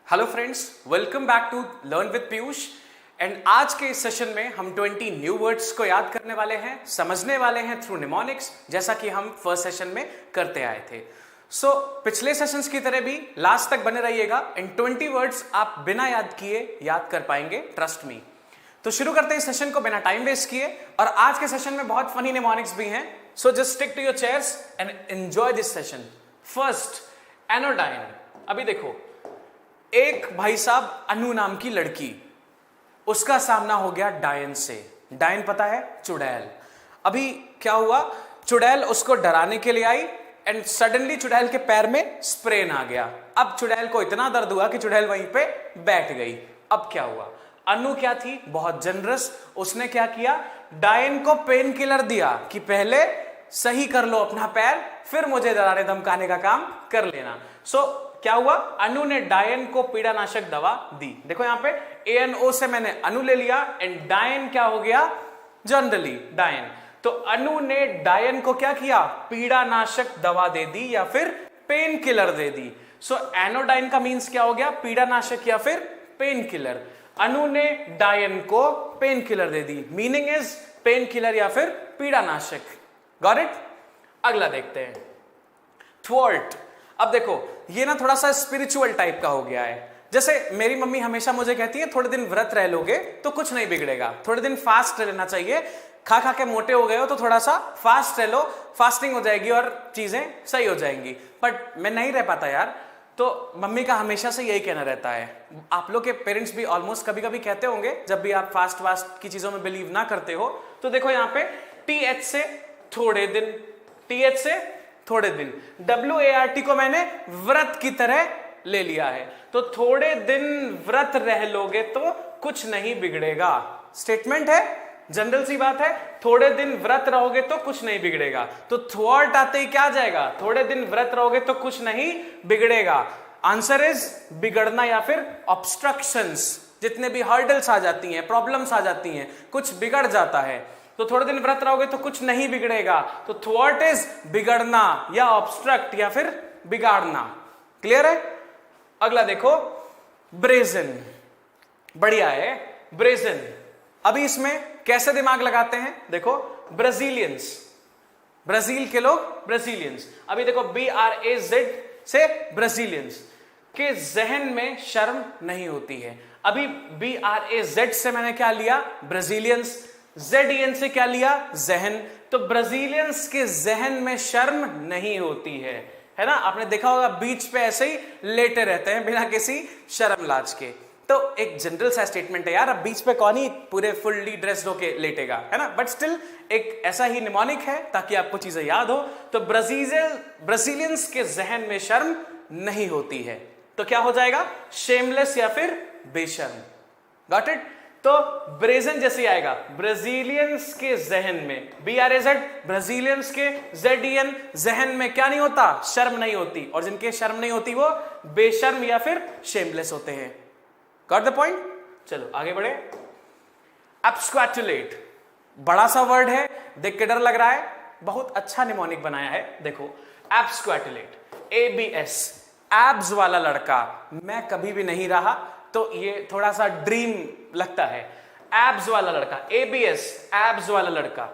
Hello friends, welcome back to learn with Piyush. And आज के इस सेशन में हम 20 न्यू वर्ड्स को याद करने वाले हैं, समझने वाले हैं थ्रू निमोनिक्स, जैसा कि हम फर्स्ट सेशन में करते आए थे। सो पिछले सेशंस की तरह भी लास्ट तक बने रहिएगा एंड 20 वर्ड्स आप बिना याद किए याद कर पाएंगे, ट्रस्ट मी। तो शुरू करते हैं इस सेशन को बिना टाइम वेस्ट किए। और आज के सेशन में बहुत फनी निमोनिक्स भी हैं, so just stick to your chairs and enjoy this session. First, anodyne. अभी देखो, एक भाई साहब अनु नाम की लड़की, उसका सामना हो गया डायन से। डायन पता है, चुड़ैल। अभी क्या हुआ, चुड़ैल उसको डराने के लिए आई एंड सडनली चुड़ैल के पैर में स्प्रेन आ गया। अब चुड़ैल को इतना दर्द हुआ कि चुड़ैल वहीं पे बैठ गई। अब क्या हुआ, अनु क्या थी, बहुत जनरस, उसने क्या किया, डायन को पेन किलर दिया कि पहले सही कर लो अपना पैर, फिर मुझे डराने धमकाने का काम कर लेना। सो क्या हुआ, अनु ने डायन को पीड़ानाशक दवा दी। देखो यहां पे ANO से मैंने अनु ले लिया एंड डायन क्या हो गया, जनरली डायन। तो अनु ने डायन को क्या किया, पीड़ानाशक दवा दे दी या फिर पेन किलर दे दी। सो एनोडाइन का मीन्स क्या हो गया, पीड़ानाशक या फिर पेन किलर। अनु ने डायन को pain killer they the, meaning is pain killer या फिर पीड़ानाशक। Got it. अगला देखते हैं, थ्वार्ट। अब देखो, ये ना थोड़ा सा स्पिरिचुअल टाइप का हो गया है। जैसे मेरी मम्मी हमेशा मुझे कहती है, थोड़े दिन व्रत रह लोगे तो कुछ नहीं बिगड़ेगा, थोड़े दिन फास्ट रहना चाहिए, खा खा के मोटे हो गए हो तो थोड़ा सा फास्ट रह लो, फास्टिंग हो जाएगी और चीजें सही हो जाएंगी। बट मैं नहीं रह पाता यार। तो मम्मी का हमेशा से यही कहना रहता है। आप लोग के पेरेंट्स भी ऑलमोस्ट कभी कभी कहते होंगे, जब भी आप फास्ट की चीजों में बिलीव ना करते हो। तो देखो यहाँ पे TH से थोड़े दिन, TH से थोड़े दिन, WART को मैंने व्रत की तरह ले लिया है। तो थोड़े दिन व्रत रह लोगे तो कुछ नहीं बिगड़ेगा। स्टेटमेंट है, जनरल सी बात है, थोड़े दिन व्रत रहोगे तो कुछ नहीं बिगड़ेगा। तो थ्वार्ट आते ही क्या आ जाएगा, थोड़े दिन व्रत रहोगे तो कुछ नहीं बिगड़ेगा। आंसर इज बिगड़ना या फिर ऑब्स्ट्रक्शंस। जितने भी हर्डल्स आ जाती हैं, प्रॉब्लम्स आ जाती हैं, कुछ बिगड़ जाता है। तो थोड़े दिन व्रत रहोगे तो कुछ नहीं बिगड़ेगा। तो थ्वार्ट इज बिगड़ना या ऑब्स्ट्रक्ट या फिर बिगाड़ना। क्लियर है। अगला देखो, ब्रेजन। बढ़िया है, ब्रेजन। अभी इसमें कैसे दिमाग लगाते हैं, देखो, ब्राजीलियंस, ब्राजील के लोग, ब्राजीलियंस। अभी देखो, BRAZ से ब्राजीलियंस के जहन में शर्म नहीं होती है। अभी BRAZ से मैंने क्या लिया, ब्राजीलियंस, ZEN से क्या लिया, जहन। तो ब्राजीलियंस के जहन में शर्म नहीं होती है ना। आपने देखा होगा बीच पे ऐसे ही लेटे रहते हैं बिना किसी शर्म लाज के। तो एक जनरल सा स्टेटमेंट है यार, अब बीच पे कौन ही पूरे फुल्ली ड्रेस्ड होके लेटेगा, है ना। बट स्टिल एक ऐसा ही निमोनिक है ताकि आपको चीजें याद हो। तो ब्राजीलियंस के जहन में शर्म नहीं होती है। तो क्या हो जाएगा, शेमलेस या फिर बेशर्म। Got it. तो ब्रेजन जैसे आएगा, ब्राजीलियंस के जहन में, BRAZ, ब्राजीलियंस के ZEN, जहन में क्या नहीं होता, शर्म नहीं होती। और जिनके शर्म नहीं होती वो बेशर्म या फिर शेमलेस होते हैं। Got the point. चलो आगे बढ़े। एब्स्क्वाटुलेट, बड़ा सा वर्ड है, देख के डर लग रहा है, बहुत अच्छा निमोनिक बनाया है। देखो, एब्स्क्वाटुलेट, ABS, एब्स वाला लड़का। मैं कभी भी नहीं रहा तो ये थोड़ा सा ड्रीम लगता है। एब्स वाला लड़का, ABS, एब्स वाला लड़का।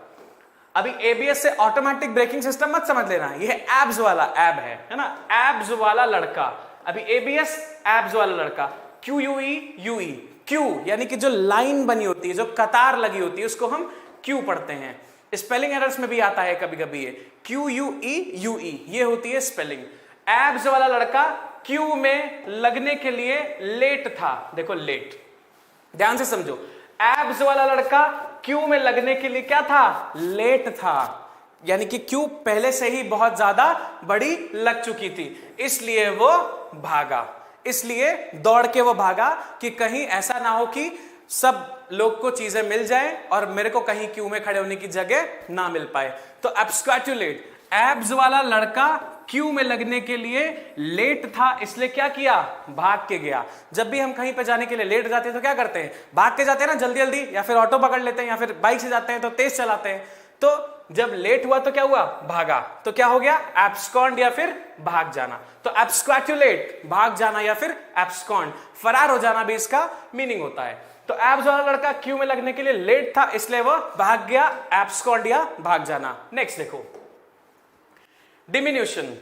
अभी ABS से ऑटोमेटिक ब्रेकिंग सिस्टम मत समझ लेना, ये एब्स वाला एब है ना, एब्स वाला लड़का। अभी ABS, एब्स वाला लड़का। QUE, क्यू यानी कि जो लाइन बनी होती है, जो कतार लगी होती है, उसको हम क्यू पढ़ते हैं। स्पेलिंग एरर्स में भी आता है कभी कभी ये QUE, ये होती है स्पेलिंग। एब्स वाला लड़का क्यू में लगने के लिए लेट था। देखो, लेट, ध्यान से समझो। एब्स वाला लड़का क्यू में लगने के लिए क्या था, लेट था। यानी कि क्यू पहले से ही बहुत ज्यादा बड़ी लग चुकी थी, इसलिए वो भागा, इसलिए दौड़ के वो भागा कि कहीं ऐसा ना हो कि सब लोग को चीजें मिल जाएं और मेरे को कहीं क्यू में खड़े होने की जगह ना मिल पाए। तो एब्स्क्वाटुलेट, एब्स वाला लड़का क्यू में लगने के लिए लेट था, इसलिए क्या किया, भाग के गया। जब भी हम कहीं पे जाने के लिए लेट जाते हैं तो क्या करते हैं, भाग के जाते हैं ना, जल्दी जल्दी, या फिर ऑटो पकड़ लेते हैं या फिर बाइक से जाते हैं तो तेज चलाते हैं। तो जब लेट हुआ तो क्या हुआ, भागा, तो क्या हो गया, एब्सकॉन्ड या फिर भाग जाना। तो एब्सक्वाटुलेट भाग जाना या फिर एब्सकॉन्ड फरार हो जाना भी इसका मीनिंग होता है। तो एब्स वाला लड़का क्यू में लगने के लिए लेट था, इसलिए वह भाग गया, एब्सकॉन्ड या भाग जाना। नेक्स्ट देखो डिमिन्यूशन।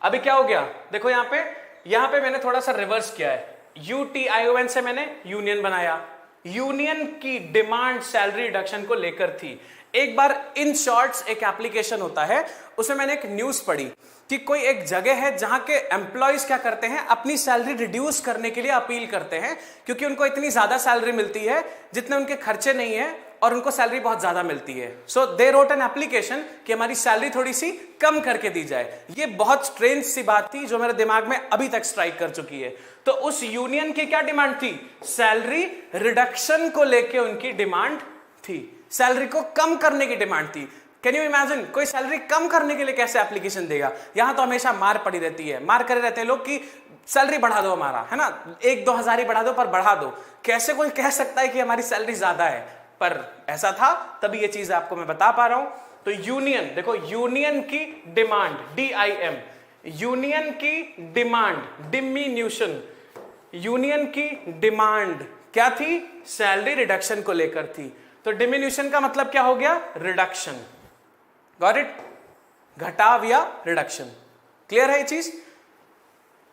अभी क्या हो गया, देखो यहां पे मैंने थोड़ा सा रिवर्स किया है, UTION से मैंने यूनियन बनाया, यूनियन की डिमांड सैलरी रिडक्शन को लेकर थी। एक बार इन शॉर्ट्स एक एप्लीकेशन होता है, उसमें मैंने एक न्यूज पढ़ी कि कोई एक जगह है जहां के एम्प्लॉयज क्या करते हैं, अपनी सैलरी रिड्यूस करने के लिए अपील करते हैं, क्योंकि उनको इतनी ज्यादा सैलरी मिलती है जितने उनके खर्चे नहीं है और उनको सैलरी बहुत ज्यादा मिलती है। सो दे रोट एन एप्लीकेशन कि हमारी सैलरी थोड़ी सी कम करके दी जाए। ये बहुत स्ट्रेंज सी बात थी जो मेरे दिमाग में अभी तक स्ट्राइक कर चुकी है। तो उस यूनियन की क्या डिमांड थी, सैलरी रिडक्शन को लेके उनकी डिमांड थी, सैलरी को कम करने की डिमांड थी। कैन यू इमेजिन, कोई सैलरी कम करने के लिए कैसे एप्लीकेशन देगा। यहां तो हमेशा मार पड़ी रहती है, मार करे रहते हैं लोग कि सैलरी बढ़ा दो हमारा, है ना, 1-2 हजार ही बढ़ा दो पर बढ़ा दो। कैसे कोई कह सकता है कि हमारी सैलरी ज्यादा है, पर ऐसा था तभी ये चीज आपको मैं बता पा रहा हूं। तो यूनियन, देखो यूनियन की डिमांड, DIM, यूनियन की डिमांड, डिमिन्यूशन, यूनियन की डिमांड क्या थी, सैलरी रिडक्शन को लेकर थी। तो डिमिन्यूशन का मतलब क्या हो गया, रिडक्शन, गॉट इट, घटाव या रिडक्शन। क्लियर है ये चीज।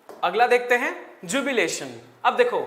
अगला देखते हैं जुबिलेशन। अब देखो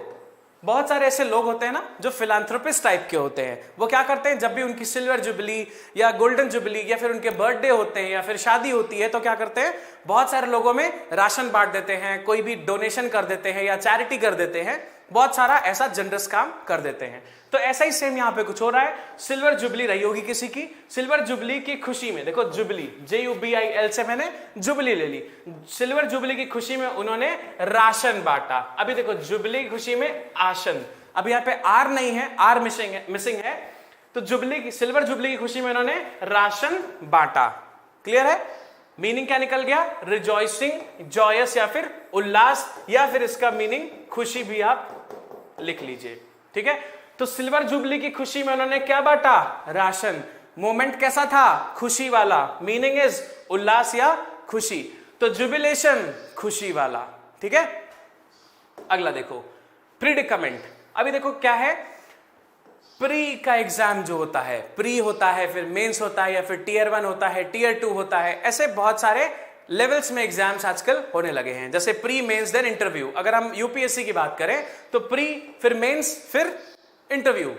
बहुत सारे ऐसे लोग होते हैं ना जो फिलांथ्रोपिस्ट टाइप के होते हैं, वो क्या करते हैं, जब भी उनकी सिल्वर जुबली या गोल्डन जुबली या फिर उनके बर्थडे होते हैं या फिर शादी होती है, तो क्या करते हैं, बहुत सारे लोगों में राशन बांट देते हैं, कोई भी डोनेशन कर देते हैं या चैरिटी कर देते हैं, बहुत सारा ऐसा जनरस काम कर देते हैं। तो ऐसा ही सेम यहां पे कुछ हो रहा है। सिल्वर जुबली रही होगी किसी की, सिल्वर जुबली की खुशी में, देखो जुबली, JUBIL से मैंने जुबली ले ली, सिल्वर जुबली की खुशी में उन्होंने राशन बांटा। अभी देखो जुबली की खुशी में आशन, अब यहां पे आर नहीं है, आर मिसिंग है, तो जुबली की, सिल्वर जुबली की खुशी में उन्होंने राशन बांटा। क्लियर है, मीनिंग क्या निकल गया, रिजॉइसिंग, जॉयस या फिर उल्लास, या फिर इसका मीनिंग खुशी भी आप लिख लीजिए। ठीक है, तो सिल्वर जुबली की खुशी में उन्होंने क्या बांटा, राशन। मोमेंट कैसा था, खुशी वाला, मीनिंग इज उल्लास या खुशी, तो जुबिलेशन खुशी वाला। ठीक है, अगला देखो प्रीडिकमेंट। अभी देखो क्या है, प्री का एग्जाम जो होता है, प्री होता है, फिर मेंस होता है, या फिर टियर 1 होता है, टियर 2 होता है, ऐसे बहुत सारे लेवल्स में एग्जाम्स आजकल होने लगे हैं। जैसे प्री, मेंस, देन इंटरव्यू। अगर हम यूपीएससी की बात करें तो प्री, फिर मेंस, फिर इंटरव्यू।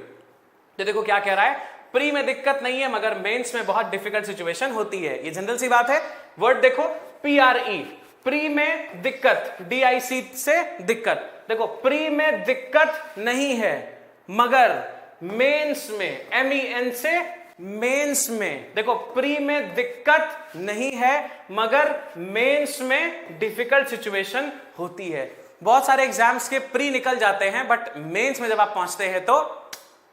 तो देखो क्या कह रहा है, प्री में दिक्कत नहीं है मगर मेंस में बहुत डिफिकल्ट सिचुएशन होती है। ये जनरल सी बात है। वर्ड देखो PRE, प्री में दिक्कत, DIC से दिक्कत। देखो प्री में दिक्कत नहीं है मगर मेंस में, MEN से मेंस में, देखो प्री में दिक्कत नहीं है मगर मेंस में डिफिकल्ट सिचुएशन होती है। बहुत सारे एग्जाम्स के प्री निकल जाते हैं बट मेंस में जब आप पहुंचते हैं तो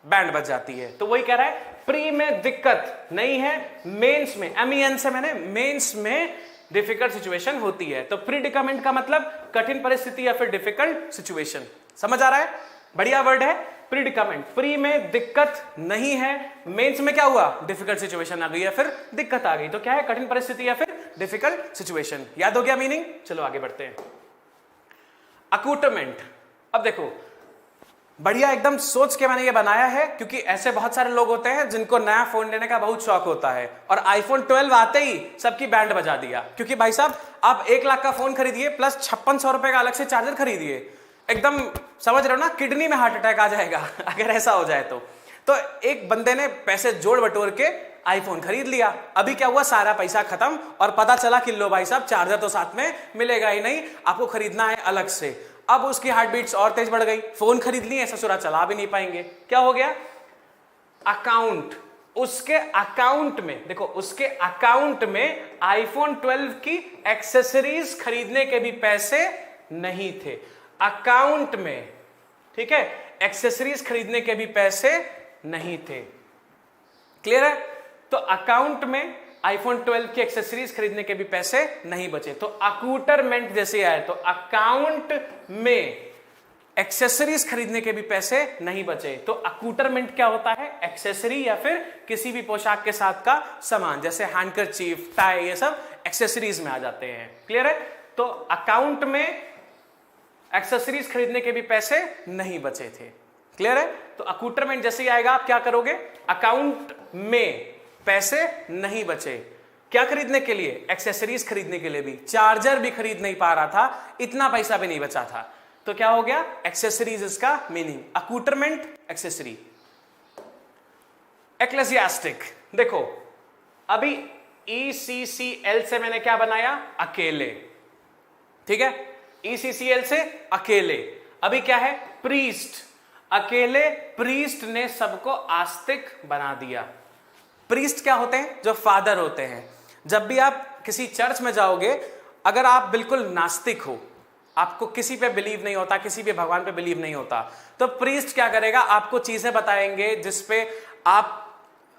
बैंड बज जाती है। तो वही कह रहा है, प्री में दिक्कत नहीं है, मेंस में, MEN से मैंने, मेंस में डिफिकल्ट सिचुएशन होती है। तो प्रीडिकामेंट का मतलब कठिन परिस्थिति या फिर डिफिकल्ट सिचुएशन। समझ आ रहा है, बढ़िया वर्ड है प्रीडिकामेंट। प्री में दिक्कत नहीं है, मेंस में क्या हुआ, डिफिकल्ट सिचुएशन आ गई या फिर दिक्कत आ गई, तो क्या है, कठिन परिस्थिति या फिर डिफिकल्ट सिचुएशन। याद हो गया मीनिंग। चलो आगे बढ़ते हैं। अकूटमेंट। अब देखो बढ़िया एकदम सोच के मैंने ये बनाया है क्योंकि ऐसे बहुत सारे लोग होते हैं जिनको नया फोन लेने का बहुत शौक होता है और आईफोन 12 आते ही सबकी बैंड बजा दिया। क्योंकि भाई साहब आप 1 लाख का फोन खरीदिए प्लस 5600 रुपए का अलग से चार्जर खरीदिए, एकदम समझ रहे हो ना, किडनी में हार्ट अटैक आ जाएगा अगर ऐसा हो जाए तो एक बंदे ने पैसे जोड़ बटोर के आईफोन खरीद लिया। अभी क्या हुआ, सारा पैसा खत्म और पता चला कि लो भाई साहब चार्जर तो साथ में मिलेगा ही नहीं, आपको खरीदना है अलग से। अब उसकी हार्ट बीट्स और तेज बढ़ गई, फोन खरीद लिए, ससुरा चला भी नहीं पाएंगे। क्या हो गया, अकाउंट, उसके अकाउंट में, देखो उसके अकाउंट में आईफोन 12 की एक्सेसरीज खरीदने के भी पैसे नहीं थे अकाउंट में। ठीक है, एक्सेसरीज खरीदने के भी पैसे नहीं थे। क्लियर है, तो अकाउंट में आईफोन 12 की एक्सेसरीज खरीदने के भी पैसे नहीं बचे। तो अकूटरमेंट जैसे आए तो अकाउंट में एक्सेसरीज खरीदने के भी पैसे नहीं बचे। तो अकूटरमेंट क्या होता है? एक्सेसरी या फिर किसी भी पोशाक के साथ का सामान, जैसे हैंडकरचीफ, टाई, ये सब एक्सेसरीज में आ जाते हैं। क्लियर है? तो अकाउंट में एक्सेसरीज खरीदने के भी पैसे नहीं बचे थे। क्लियर है? तो अकूटरमेंट जैसे ही आएगा आप क्या करोगे? अकाउंट में पैसे नहीं बचे, क्या खरीदने के लिए? एक्सेसरीज खरीदने के लिए भी। चार्जर भी खरीद नहीं पा रहा था, इतना पैसा भी नहीं बचा था, तो क्या हो गया? एक्सेसरीज इसका मीनिंग। अकूटरमेंट, एक्सेसरी। एक्लेसियास्टिक, देखो अभी ECCL से मैंने क्या बनाया? अकेले। ठीक है, ECCL से अकेले। अभी क्या है? प्रीस्ट। अकेले प्रीस्ट ने सबको आस्तिक बना दिया। प्रीस्ट क्या होते हैं? जो फादर होते हैं। जब भी आप किसी चर्च में जाओगे, अगर आप बिल्कुल नास्तिक हो, आपको किसी पे बिलीव नहीं होता, किसी भी भगवान पे बिलीव नहीं होता, तो प्रीस्ट क्या करेगा? आपको चीजें बताएंगे जिसपे आप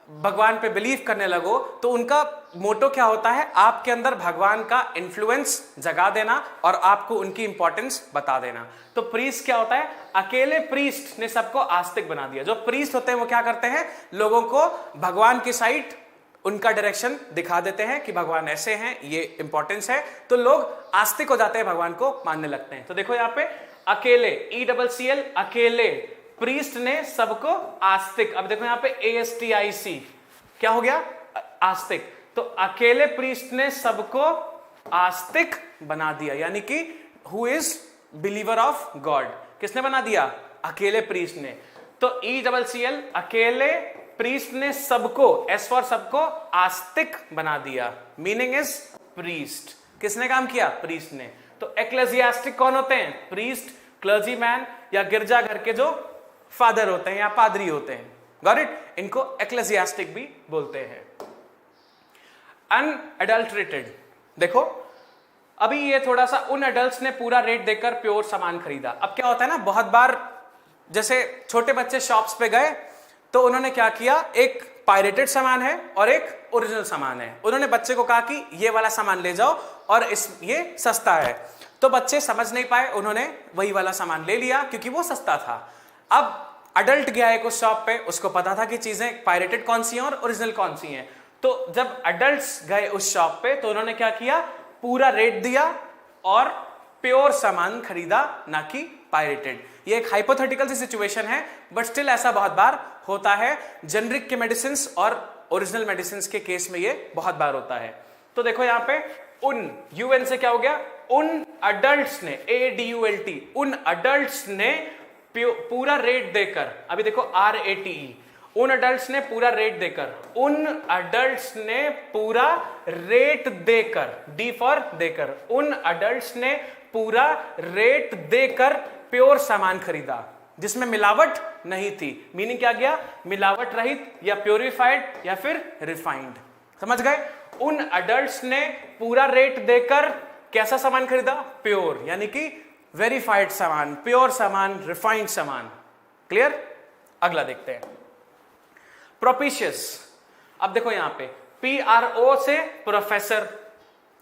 भगवान पे बिलीव करने लगो। तो उनका मोटो क्या होता है? आपके अंदर भगवान का इन्फ्लुएंस जगा देना और आपको उनकी इंपॉर्टेंस बता देना। तो प्रीस्ट क्या होता है? अकेले प्रीस्ट ने सबको आस्तिक बना दिया। जो प्रीस्ट होते हैं वो क्या करते हैं? लोगों को भगवान की साइड, उनका डायरेक्शन दिखा देते हैं कि भगवान ऐसे हैं, ये इंपॉर्टेंस है, तो लोग आस्तिक हो जाते हैं, भगवान को मानने लगते हैं। तो देखो यहां पे अकेले, ECCL, अकेले प्रीस्ट ने सबको आस्तिक। अब देखो यहां पे ASTIC क्या हो गया? आस्तिक। तो अकेले प्रीस्ट ने सबको आस्तिक बना दिया, यानी कि who is believer of God, किसने बना दिया? अकेले प्रीस्ट ने। तो ECCL, अकेले प्रीस्ट ने सबको, एस फॉर सबको, आस्तिक बना दिया। Meaning is priest. किसने काम किया? प्रीस्ट ने। तो एक्लेसियास्टिक कौन होते हैं? प्रीस्ट, क्लर्जीमैन या गिरजा घर के जो फादर होते हैं या पादरी होते हैं। Got it? इनको एक्लेसियास्टिक भी बोलते हैं। अनएडल्टरेटेड, देखो अभी ये थोड़ा सा, उन एडल्ट्स ने पूरा रेट देकर प्योर सामान खरीदा। अब क्या होता है ना, बहुत बार जैसे छोटे बच्चे शॉप्स पे गए तो उन्होंने क्या किया? एक पायरेटेड सामान है और एक ओरिजिनल सामान है। उन्होंने बच्चे को कहा कि ये वाला सामान ले जाओ और ये सस्ता है। तो बच्चे समझ नहीं पाए, उन्होंने वही वाला सामान ले लिया क्योंकि वो सस्ता था। अब अडल्ट गया एक उस शॉप पे, उसको पता था कि चीजें पायरेटेड कौन सी हैं और ओरिजिनल कौन सी हैं। तो जब अडल्ट्स गए उस शॉप पे तो उन्होंने क्या किया? पूरा रेट दिया और प्योर सामान खरीदा, ना कि पायरेटेड। ये एक हाइपोथेटिकल सी सिचुएशन है, बट स्टिल ऐसा बहुत बार होता है। जेनरिक के मेडिसिन और ओरिजिनल मेडिसिन के केस में ये बहुत बार होता है। तो देखो यहां पे उन, UN से क्या हो गया? उन अडल्ट्स ने, ADULT, उन अडल्ट्स ने पूरा रेट देकर, अभी देखो RATE, उन अडल्ट्स ने पूरा रेट देकर, उन अडल्ट्स ने पूरा रेट देकर, D फॉर देकर, उन अडल्ट्स ने पूरा रेट देकर प्योर सामान खरीदा जिसमें मिलावट नहीं थी। मीनिंग क्या गया? मिलावट रहित या प्योरिफाइड या फिर रिफाइंड। समझ गए? उन अडल्ट्स ने पूरा रेट देकर कैसा सामान खरीदा? प्योर, यानी कि वेरीफाइड सामान, प्योर सामान, रिफाइंड सामान। क्लियर? अगला देखते हैं, प्रोपिशियस। अब देखो यहां पे PRO से प्रोफेसर।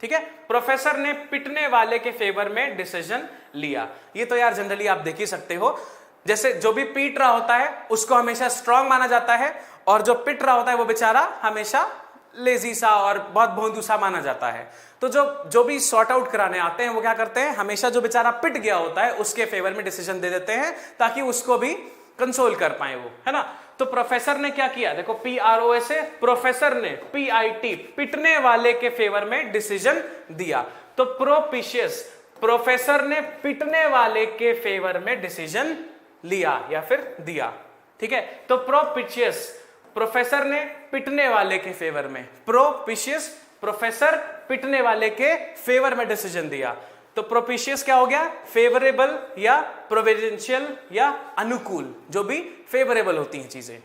ठीक है, प्रोफेसर ने पिटने वाले के फेवर में डिसीजन लिया। ये तो यार जनरली आप देख ही सकते हो, जैसे जो भी पीट रहा होता है उसको हमेशा स्ट्रांग माना जाता है और जो पिट रहा होता है वो बेचारा हमेशा लेजी सा और बहुत भोंदू सा माना जाता है। तो जो भी सॉर्ट आउट कराने आते हैं वो क्या करते हैं? हमेशा जो बेचारा पिट गया होता है उसके फेवर में डिसीजन दे देते हैं ताकि उसको भी कंसोल कर पाए वो, है ना। तो प्रोफेसर ने क्या किया? देखो PRO से प्रोफेसर ने PIT, पिटने वाले के फेवर में डिसीजन दिया। तो प्रोपिशियस, प्रोफेसर ने पिटने वाले के फेवर में डिसीजन लिया या फिर दिया। ठीक है, तो प्रोपिशियस, प्रोफेसर ने पिटने वाले के फेवर में, प्रोपिशियस, प्रोफेसर पिटने वाले के फेवर में डिसीजन दिया। तो प्रोपिशियस क्या हो गया? फेवरेबल या प्रोविडेंशियल या अनुकूल, जो भी फेवरेबल होती हैं चीजें।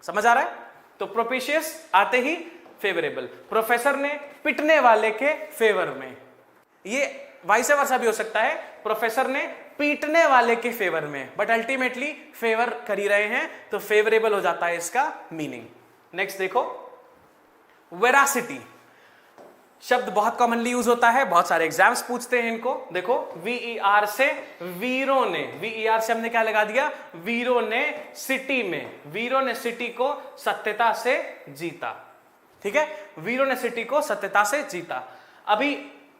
समझ आ रहा है? तो प्रोपिशियस आते ही फेवरेबल, प्रोफेसर ने पिटने वाले के फेवर में। ये वाइस वर्सा भी हो सकता है, प्रोफेसर ने पीटने वाले के फेवर में, बट अल्टीमेटली फेवर कर ही रहे हैं तो फेवरेबल हो जाता है इसका मीनिंग। नेक्स्ट देखो, वेरासिटी। शब्द बहुत कॉमनली यूज होता है, बहुत सारे एग्जाम्स पूछते हैं इनको। देखो VER से वीरों ने, VER से हमने क्या लगा दिया, वीरों ने सिटी में, वीरों ने सिटी को सत्यता से जीता। ठीक है, वीरों ने सिटी को सत्यता से जीता। अभी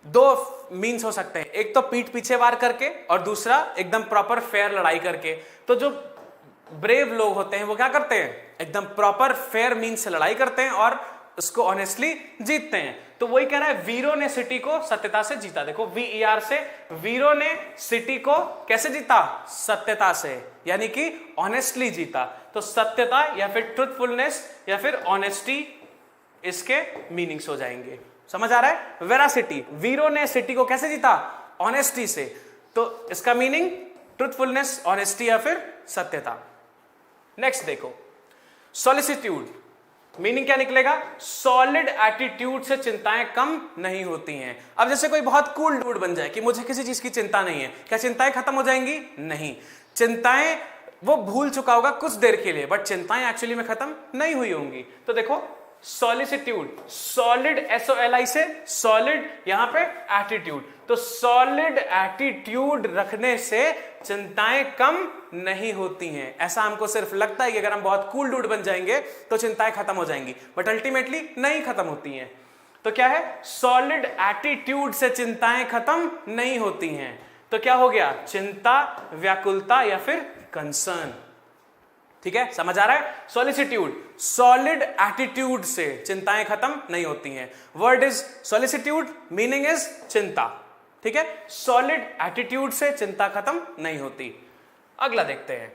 दो मीन्स हो सकते हैं, एक तो पीठ पीछे वार करके और दूसरा एकदम प्रॉपर फेयर लड़ाई करके। तो जो ब्रेव लोग होते हैं वो क्या करते हैं, एकदम प्रॉपर फेयर मीन्स से लड़ाई करते हैं और उसको ऑनेस्टली जीतते हैं। तो वही कह रहा है वीरों ने सिटी को सत्यता से जीता। देखो VER से वीरों ने सिटी को कैसे जीता, सत्यता से, यानी कि ऑनेस्टली जीता। तो सत्यता या फिर ट्रुथफुलनेस या फिर ऑनेस्टी इसके मीनिंग्स हो जाएंगे। समझ आ रहा है, वेरासिटी, वीरों ने सिटी को कैसे जीता, ऑनेस्टी से। तो इसका मीनिंग ट्रुथफुलनेस, ऑनेस्टी या फिर सत्यता। नेक्स्ट देखो सॉलिसिट्यूड, मीनिंग क्या निकलेगा, सॉलिड एटीट्यूड से चिंताएं कम नहीं होती हैं। अब जैसे कोई बहुत कूल डूड बन जाए कि मुझे किसी चीज की चिंता नहीं है, क्या चिंताएं खत्म हो जाएंगी, नहीं। चिंताएं वो भूल चुका होगा कुछ देर के लिए, बट चिंताएं एक्चुअली में खत्म नहीं हुई होंगी। तो देखो सॉलिसिट्यूड, सॉलिड SOLI से सॉलिड, यहां पे एटीट्यूड, तो सॉलिड एटीट्यूड रखने से चिंताएं कम नहीं होती हैं। ऐसा हमको सिर्फ लगता है कि अगर हम बहुत कूल डूड बन जाएंगे तो चिंताएं खत्म हो जाएंगी, बट अल्टीमेटली नहीं खत्म होती हैं। तो क्या है, सॉलिड एटीट्यूड से चिंताएं खत्म नहीं होती हैं। तो क्या हो गया, चिंता, व्याकुलता या फिर कंसर्न। ठीक है, समझ आ रहा है, सॉलिसिट्यूड, सॉलिड एटीट्यूड से चिंताएं खत्म नहीं होती हैं। वर्ड इज सॉलिसिट्यूड, मीनिंग इज चिंता। ठीक है, सॉलिड एटीट्यूड से चिंता खत्म नहीं होती। अगला देखते हैं,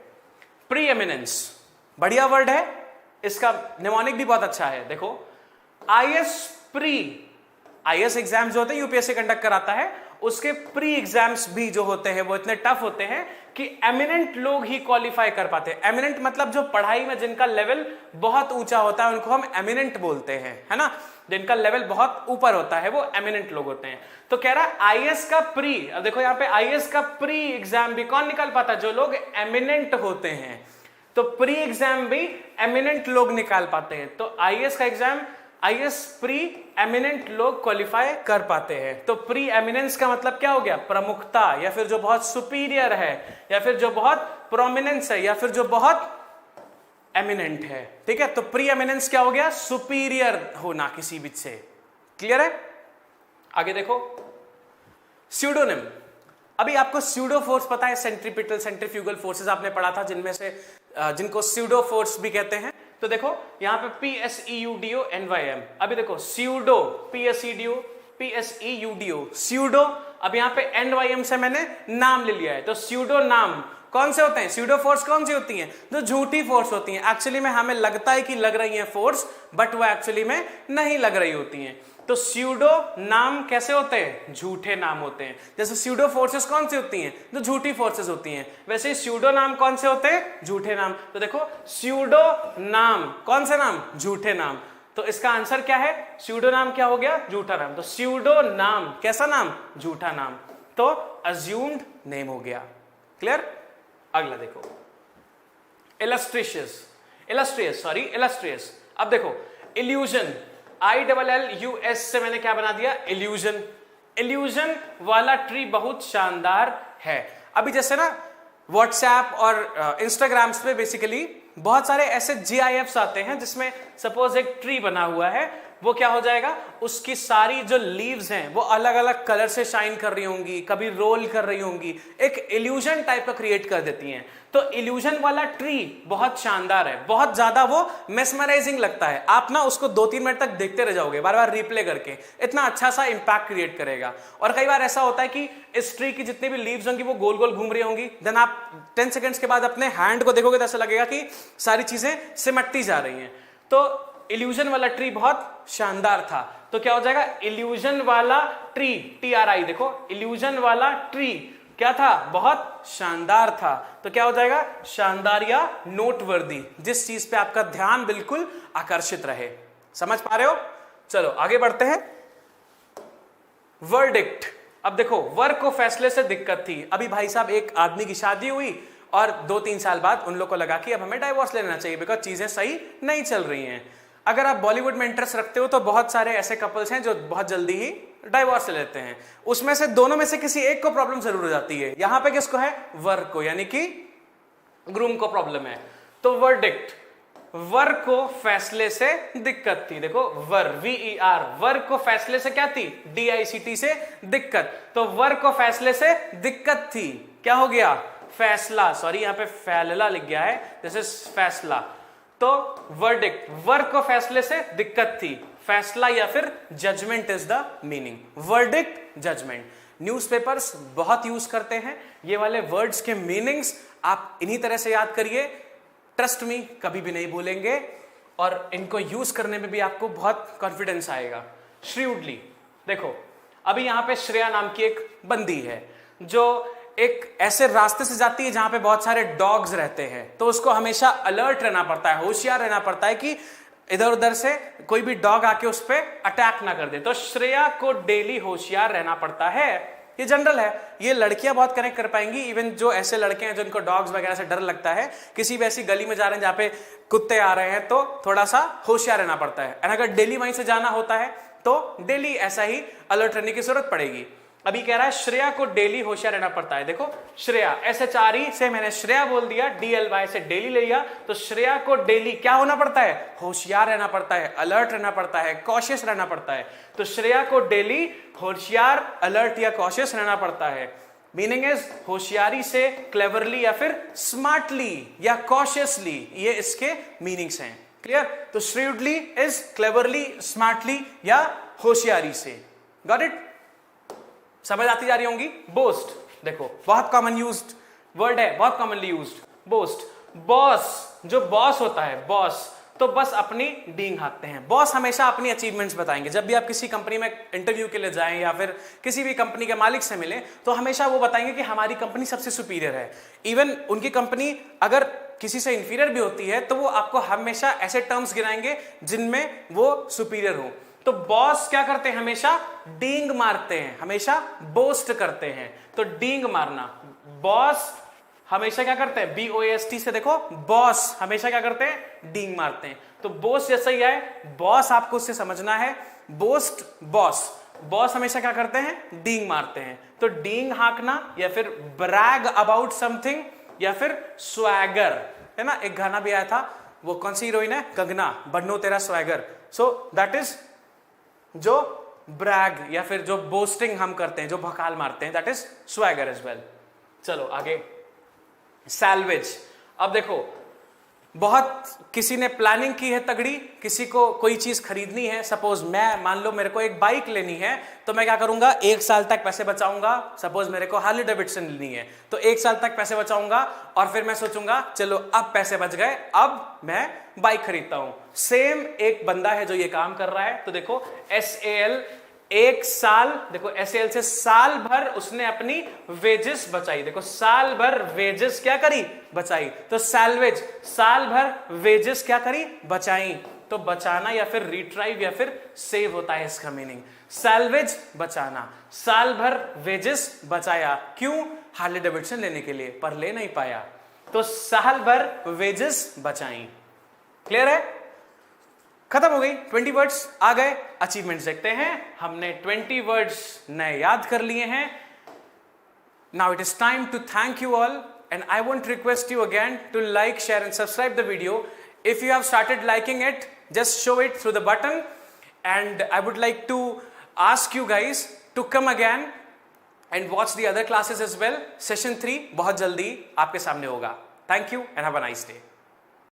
प्री एमिनेंस, बढ़िया वर्ड है, इसका निमोनिक भी बहुत अच्छा है। देखो IS प्री, IS एग्जाम जो होते हैं UPSC कंडक्ट कराता है, उसके प्री एग्जाम्स भी जो होते हैं वो इतने टफ होते हैं कि एमिनेंट लोग ही क्वालिफाई कर पाते हैं। एमिनेंट मतलब जो पढ़ाई में जिनका लेवल बहुत ऊंचा होता है उनको हम एमिनेंट बोलते हैं, है ना, जिनका लेवल बहुत ऊपर होता है वो एमिनेंट लोग होते हैं। तो कह रहा है IS का प्री, अब देखो यहाँ पे IS का प्री एग्जाम भी कौन निकाल पाता है, जो लोग एमिनेंट होते हैं। तो प्री एग्जाम भी एमिनेंट लोग निकाल पाते हैं। तो IS का एग्जाम, IS प्री एमिनेंट लोग क्वालिफाई कर पाते हैं। तो प्री एमिनेंस का मतलब क्या हो गया, प्रमुखता, या फिर जो बहुत सुपीरियर है, या फिर जो बहुत प्रोमिनेंस है, या फिर जो बहुत एमिनेंट है। ठीक है, तो प्री एमिनेंस क्या हो गया, सुपीरियर होना किसी भी से। क्लियर है, आगे देखो स्यूडोनिम। अभी आपको स्यूडो फोर्स पता है, सेंट्रीपिटल सेंट्रीफ्यूगल फोर्सेस आपने पढ़ा था, जिनमें से जिनको स्यूडो फोर्स भी कहते हैं। तो देखो यहां पे PSEUDO NYM, अभी देखो स्यूडो, PSEUDO स्यूडो, अब यहां पे NYM से मैंने नाम ले लिया है। तो स्यूडो नाम कौन से होते हैं, स्यूडो फोर्स कौन सी होती हैं, जो झूठी फोर्स होती हैं। एक्चुअली में हमें लगता है कि लग रही है फोर्स, बट वो एक्चुअली में नहीं लग रही होती हैं। तो स्यूडो नाम कैसे होते हैं, झूठे नाम होते हैं। जैसे स्यूडो फोर्सेस कौन सी होती हैं, जो झूठी फोर्सेस होती हैं, वैसे ही स्यूडो नाम कौन से होते हैं, झूठे नाम। तो देखो स्यूडो नाम कौन से नाम, झूठे नाम। तो इसका आंसर क्या है, स्यूडो नाम क्या हो गया, झूठा नाम। तो स्यूडो नाम कैसा नाम, झूठा नाम। तो अज्यूम्ड नेम हो गया। क्लियर, अगला देखो इलस्ट्रियस। अब देखो इल्यूजन, ILLUS से मैंने क्या बना दिया, इल्यूजन। इल्यूजन वाला ट्री बहुत शानदार है। अभी जैसे ना व्हाट्सएप और इंस्टाग्राम्स पे बेसिकली बहुत सारे ऐसे GIFs आते हैं जिसमें सपोज एक ट्री बना हुआ है, वो क्या हो जाएगा, उसकी सारी जो लीव्स हैं वो अलग अलग कलर से शाइन कर रही होंगी, कभी रोल कर रही होंगी, एक इल्यूजन टाइप का क्रिएट कर देती हैं। तो इल्यूजन वाला ट्री बहुत शानदार है, बहुत ज्यादा वो मेस्मराइजिंग लगता है। आप ना उसको 2-3 मिनट तक देखते रह जाओगे, बार बार रिप्ले करके, इतना अच्छा सा इंपैक्ट क्रिएट करेगा। और कई बार ऐसा होता है कि इस ट्री की जितनी भी लीव्स होंगी वो गोल गोल घूम रही होंगी, देन आप 10 सेकेंड्स के बाद अपने हैंड को देखोगे तो ऐसा लगेगा कि सारी चीजें सिमटती जा रही हैं। तो इल्यूजन वाला ट्री बहुत शानदार था। तो क्या हो जाएगा, इल्यूजन वाला ट्री, TRI, देखो इल्यूजन वाला ट्री क्या था, बहुत शानदार था। तो क्या हो जाएगा, शानदार या नोटवर्दी, जिस चीज पे आपका ध्यान बिल्कुल आकर्षित रहे। समझ पा रहे हो, चलो आगे बढ़ते हैं। वर्डिक्ट, अब देखो वर्क को फैसले से दिक्कत थी। अभी भाई साहब एक आदमी की शादी हुई और 2-3 साल बाद उन लोग को लगा कि अब हमें डाइवोर्स लेना चाहिए बिकॉज चीजें सही नहीं चल रही हैं। अगर आप बॉलीवुड में इंटरेस्ट रखते हो तो बहुत सारे ऐसे कपल्स हैं जो बहुत जल्दी ही डाइवोर्स ले लेते हैं, उसमें से दोनों में से किसी एक को प्रॉब्लम जरूर हो जाती है। यहां पे किसको है? वर को, यानी कि ग्रूम को प्रॉब्लम है। तो वर्डिक्ट, वर को फैसले से दिक्कत थी। देखो वर, VER, वर को फैसले से क्या थी? DICT से दिक्कत। तो वर को फैसले से दिक्कत थी, क्या हो गया? फैसला। सॉरी यहां पे फैलला लिख गया है, दिस इज फैसला। तो वर्डिक्ट, वर को फैसले से दिक्कत थी, फैसला या फिर judgement is the meaning. Verdict, judgement. Newspapers बहुत यूज करते हैं ये वाले वर्ड्स के मीनिंग्स, आप इन्हीं तरह से याद करिए, ट्रस्ट मी कभी भी नहीं भूलेंगे और इनको यूज करने में भी आपको बहुत कॉन्फिडेंस आएगा। श्रीवुडली, देखो अभी यहां पे श्रेया नाम की एक बंदी है जो एक ऐसे रास्ते से जाती है जहां पे बहुत सारे डॉग्स रहते हैं, तो उसको हमेशा अलर्ट रहना पड़ता है, होशियार रहना पड़ता है कि इधर उधर से कोई भी डॉग आके उस पर अटैक ना कर दे। तो श्रेया को डेली होशियार रहना पड़ता है। ये जनरल है, ये लड़कियां बहुत कनेक्ट कर पाएंगी, इवन जो ऐसे लड़के हैं जिनको डॉग्स वगैरह से डर लगता है, किसी भी ऐसी गली में जा रहे हैं जहां पे कुत्ते आ रहे हैं, तो थोड़ा सा होशियार रहना पड़ता है। और अगर डेली वहीं से जाना होता है तो डेली ऐसा ही अलर्ट रहने की जरूरत पड़ेगी। अभी कह रहा है श्रेया को डेली होशियार रहना पड़ता है। देखो श्रेया, SHRE से मैंने श्रेया बोल दिया, DLY से डेली ले लिया, तो श्रेया को डेली क्या होना पड़ता है? होशियार रहना पड़ता है, अलर्ट रहना पड़ता है, कॉशियस रहना पड़ता है। तो श्रेया को डेली होशियार, अलर्ट या कॉशियस रहना पड़ता है। मीनिंग इज होशियारी से क्लेवरली या फिर स्मार्टली या कॉशियसली, ये इसके मीनिंग्स हैं। क्लियर? तो श्रीवुडली इज क्लेवरली, स्मार्टली या होशियारी से। Got it? समझ आती जा रही होंगी। बोस्ट, देखो बहुत कॉमन यूज्ड वर्ड है, बहुत कॉमनली यूज्ड। बोस्ट, बॉस, जो बॉस होता है बॉस, तो बस अपनी डींग हाँकते हैं। बॉस हमेशा अपनी अचीवमेंट्स बताएंगे। जब भी आप किसी कंपनी में इंटरव्यू के लिए जाएं या फिर किसी भी कंपनी के मालिक से मिलें, तो हमेशा वो बताएंगे कि हमारी कंपनी सबसे सुपीरियर है। इवन उनकी कंपनी अगर किसी से इंफीरियर भी होती है तो वो आपको हमेशा ऐसे टर्म्स गिनाएंगे जिनमें वो सुपीरियर हो। तो बॉस क्या करते हैं? हमेशा डींग मारते हैं, हमेशा बोस्ट करते हैं। तो डींग मारना, बॉस हमेशा क्या करते हैं? BOST से देखो, बॉस हमेशा क्या करते हैं? डींग मारते हैं। तो बोस्ट जैसा ही है, बॉस आपको उससे समझना है। बोस्ट, बॉस, बॉस हमेशा क्या करते हैं? डींग मारते हैं। तो डींग हाँकना या फिर ब्रैग अबाउट समथिंग या फिर स्वैगर, है ना? एक गाना भी आया था, वो कौन सी हीरोइन है? कंगना, बन्नो तेरा स्वैगर। सो दैट इज जो ब्रैग या फिर जो बोस्टिंग हम करते हैं, जो भकाल मारते हैं, that is swagger as well. चलो आगे, सैल्वेज। अब देखो बहुत किसी ने प्लानिंग की है तगड़ी, किसी को कोई चीज खरीदनी है। सपोज मैं, मान लो मेरे को एक बाइक लेनी है, तो मैं क्या करूंगा? 1 साल तक पैसे बचाऊंगा। सपोज मेरे को हार्ली डेविडसन लेनी है, तो 1 साल तक पैसे बचाऊंगा और फिर मैं सोचूंगा चलो अब पैसे बच गए, अब मैं बाइक खरीदता हूं। सेम एक बंदा है जो ये काम कर रहा है। तो देखो SAL, 1 साल, देखो SAL से साल भर उसने अपनी वेजेस बचाई। देखो साल भर वेजेस क्या करी? बचाई। तो सैल्वेज, साल भर वेजेस क्या करी? बचाई। तो बचाना या फिर रिट्राइव या फिर सेव होता है इसका मीनिंग। सैल्वेज, बचाना। साल भर वेजेस बचाया, क्यों? हार्ली डेविडसन लेने के लिए, पर ले नहीं पाया, तो साल भर वेजेस बचाई। क्लियर है? खत्म हो गई, 20 वर्ड्स आ गए। अचीवमेंट्स देखते हैं। हमने 20 वर्ड्स नए याद कर लिए हैं। Now it is time to thank you all and I want request you again to like, share and subscribe the video. If you have started liking it, just show it through the button, and I would like to ask you guys to come again and watch the other classes as well. Session 3 बहुत जल्दी आपके सामने होगा. Thank you and have a nice day.